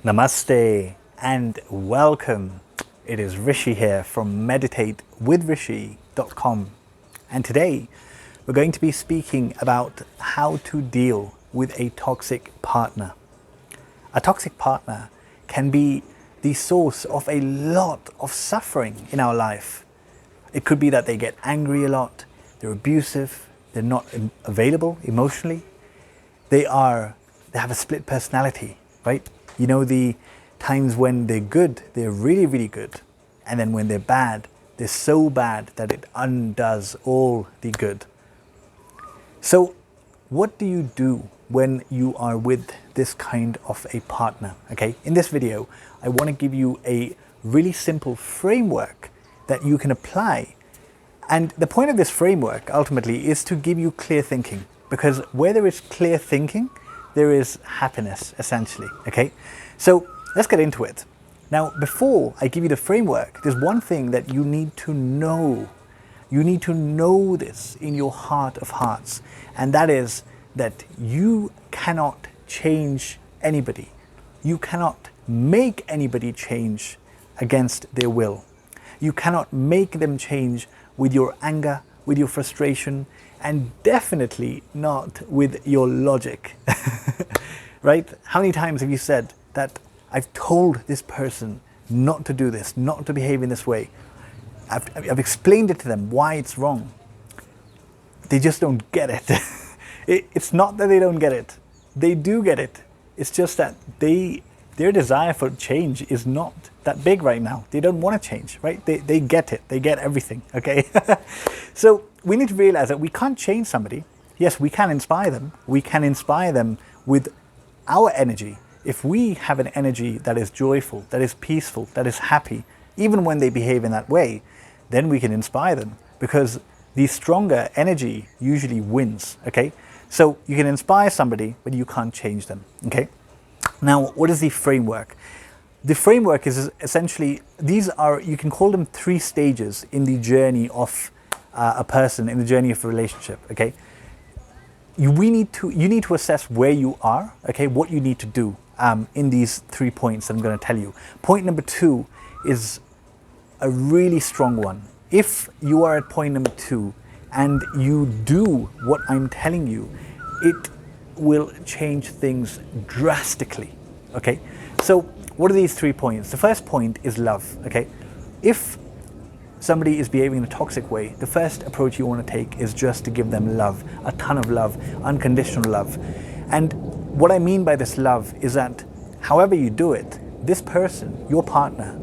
Namaste and welcome. It is Rishi here from meditatewithrishi.com, and today we're going to be speaking about how to deal with a toxic partner. A toxic partner can be the source of a lot of suffering in our life. It could be that they get angry a lot, they're abusive, they're not available emotionally, they have a split personality, right? You know, the times when they're good, they're really, really good. And then when they're bad, they're so bad that it undoes all the good. So what do you do when you are with this kind of a partner? Okay, in this video, I want to give you a really simple framework that you can apply. And the point of this framework ultimately is to give you clear thinking, because where there is clear thinking, there is happiness, essentially. Okay, so let's get into it. Now, before I give you the framework, there's one thing that you need to know. You need to know this in your heart of hearts, and that is that you cannot change anybody. You cannot make anybody change against their will. You cannot make them change with your anger, with your frustration, and definitely not with your logic. Right? How many times have you said that I've told this person not to do this, not to behave in this way? I've explained it to them why it's wrong. They just don't get it. It's not that they don't get it. They do get it. It's just that their desire for change is not that big right now. They don't want to change, right? They get it. They get everything, okay? So we need to realize that we can't change somebody. Yes, we can inspire them. We can inspire them with our energy. If we have an energy that is joyful, that is peaceful, that is happy, even when they behave in that way, then we can inspire them, because the stronger energy usually wins, okay? So you can inspire somebody, but you can't change them, okay? Now, what is the framework? The framework is essentially, you can call them 3 stages in the journey of a person, in the journey of a relationship, okay? You need to assess where you are, okay, what you need to do in these 3 points that I'm going to tell you. Point number 2 is a really strong one. If you are at point number 2 and you do what I'm telling you, it will change things drastically, okay? So what are these 3 points? The first point is love, okay? If somebody is behaving in a toxic way, the first approach you want to take is just to give them love, a ton of love, unconditional love. And what I mean by this love is that however you do it, this person, your partner,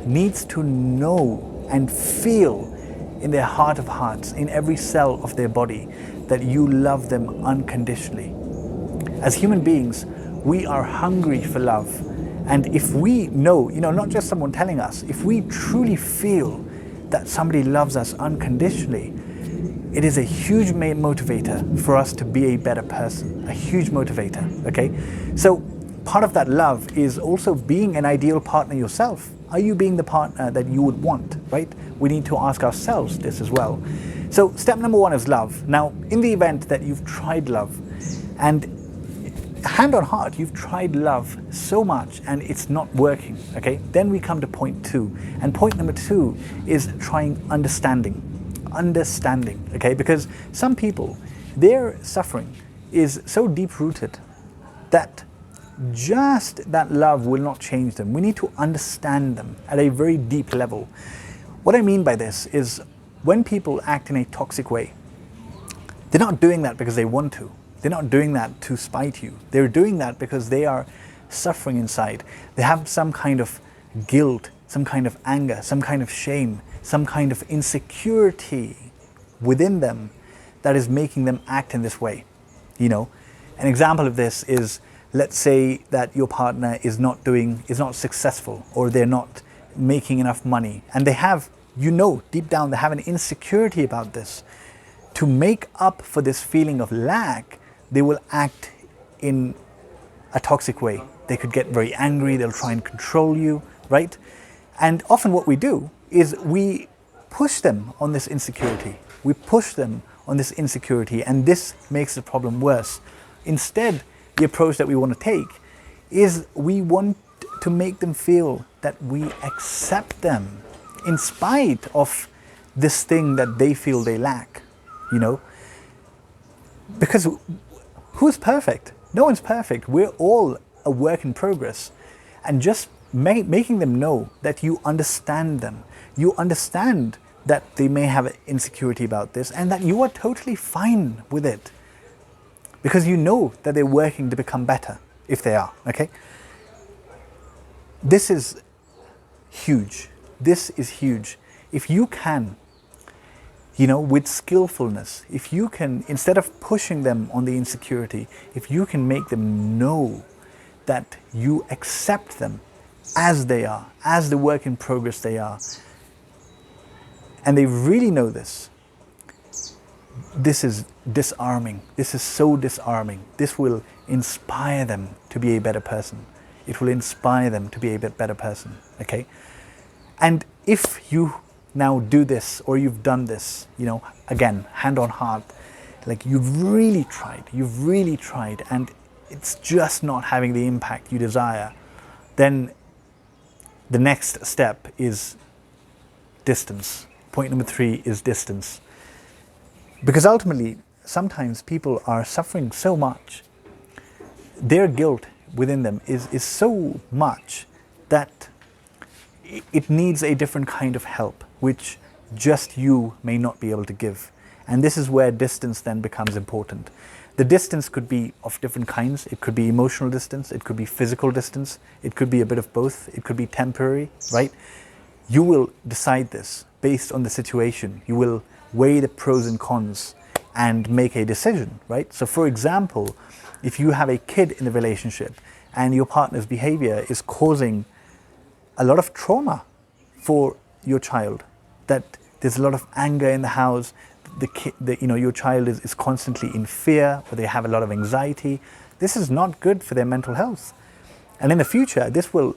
needs to know and feel in their heart of hearts, in every cell of their body, that you love them unconditionally. As human beings, we are hungry for love. And if we know, not just someone telling us, if we truly feel that somebody loves us unconditionally, it is a huge motivator for us to be a better person, a huge motivator, okay? So part of that love is also being an ideal partner yourself. Are you being the partner that you would want, right? We need to ask ourselves this as well. So step number 1 is love. Now, in the event that you've tried love, and hand on heart, you've tried love so much and it's not working, okay? Then we come to point 2. And point number 2 is trying understanding, okay? Because some people, their suffering is so deep-rooted that just that love will not change them. We need to understand them at a very deep level. What I mean by this is when people act in a toxic way, they're not doing that because they want to. They're not doing that to spite you. They're doing that because they are suffering inside. They have some kind of guilt, some kind of anger, some kind of shame, some kind of insecurity within them that is making them act in this way. An example of this is, let's say that your partner is not successful, or they're not making enough money, and they have, deep down they have an insecurity about this. To make up for this feeling of lack, they will act in a toxic way. They could get very angry, they'll try and control you, right? And often what we do is we push them on this insecurity. We push them on this insecurity, and this makes the problem worse. Instead, the approach that we want to take is we want to make them feel that we accept them in spite of this thing that they feel they lack, you know? Because who's perfect? No one's perfect. We're all a work in progress. And just making them know that you understand them. You understand that they may have an insecurity about this and that you are totally fine with it. Because you know that they're working to become better, if they are, okay? This is huge. This is huge. If you can, you know, with skillfulness, if you can, instead of pushing them on the insecurity, if you can make them know that you accept them as they are, as the work in progress they are, and they really know this, this is disarming. This is so disarming. This will inspire them to be a better person. It will inspire them to be a better person, okay? And if you now do this, or you've done this, you know, again, hand on heart, like you've really tried, and it's just not having the impact you desire, then the next step is distance. Point number 3 is distance. Because ultimately, sometimes people are suffering so much, their guilt within them is so much that it needs a different kind of help, which just you may not be able to give. And this is where distance then becomes important. The distance could be of different kinds. It could be emotional distance, it could be physical distance, it could be a bit of both, it could be temporary, right? You will decide this based on the situation. You will weigh the pros and cons and make a decision, right? So for example, if you have a kid in the relationship and your partner's behavior is causing a lot of trauma for your child, that there's a lot of anger in the house, your child is constantly in fear, or they have a lot of anxiety, this is not good for their mental health. And in the future, this will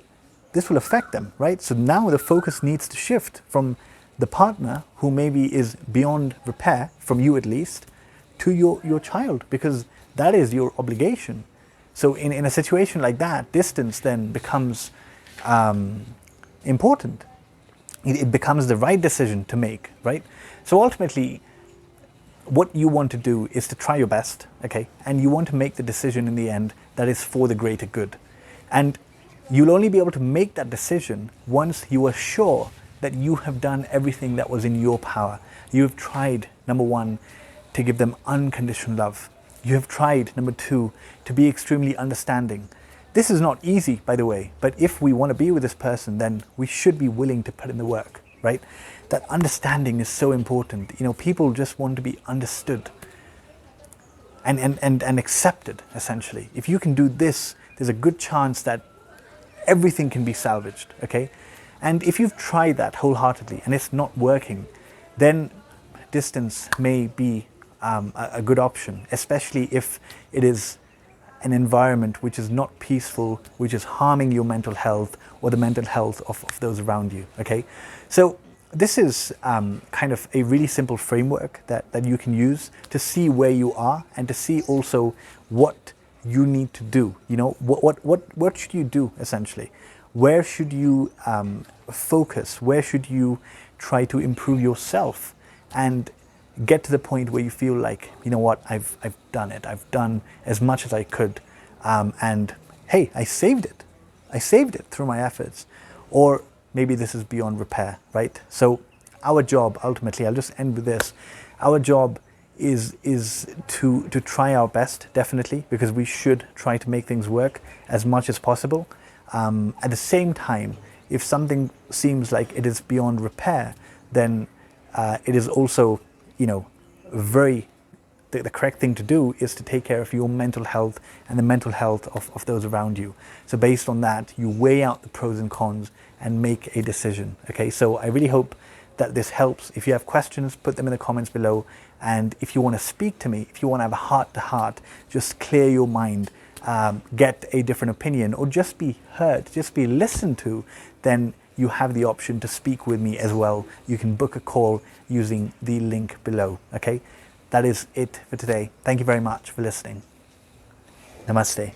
affect them, right? So now the focus needs to shift from the partner, who maybe is beyond repair, from you at least, to your child, because that is your obligation. So in a situation like that, distance then becomes important. It becomes the right decision to make, right? So ultimately, what you want to do is to try your best, okay? And you want to make the decision in the end that is for the greater good. And you'll only be able to make that decision once you are sure that you have done everything that was in your power. You have tried, number 1, to give them unconditional love. You have tried, number 2, to be extremely understanding. This is not easy, by the way, but if we want to be with this person, then we should be willing to put in the work, right? That understanding is so important. You know, people just want to be understood and accepted, essentially. If you can do this, there's a good chance that everything can be salvaged, okay? And if you've tried that wholeheartedly and it's not working, then distance may be a good option, especially if it is an environment which is not peaceful, which is harming your mental health or the mental health of those around you, okay? So this is kind of a really simple framework that you can use to see where you are and to see also what you need to do. You know, what should you do, essentially? Where should you focus? Where should you try to improve yourself and get to the point where you feel like, you know what, I've done it. I've done as much as I could, and hey, I saved it. I saved it through my efforts. Or maybe this is beyond repair, right? So our job, ultimately, I'll just end with this. Our job is to try our best, definitely, because we should try to make things work as much as possible. At the same time, if something seems like it is beyond repair, then it is also, you know, the correct thing to do is to take care of your mental health and the mental health of those around you. So based on that, you weigh out the pros and cons and make a decision, okay? So I really hope that this helps. If you have questions, put them in the comments below. And if you want to speak to me, if you want to have a heart-to-heart, just clear your mind, get a different opinion, or just be heard, just be listened to, then you have the option to speak with me as well. You can book a call using the link below, okay? That is it for today. Thank you very much for listening. Namaste.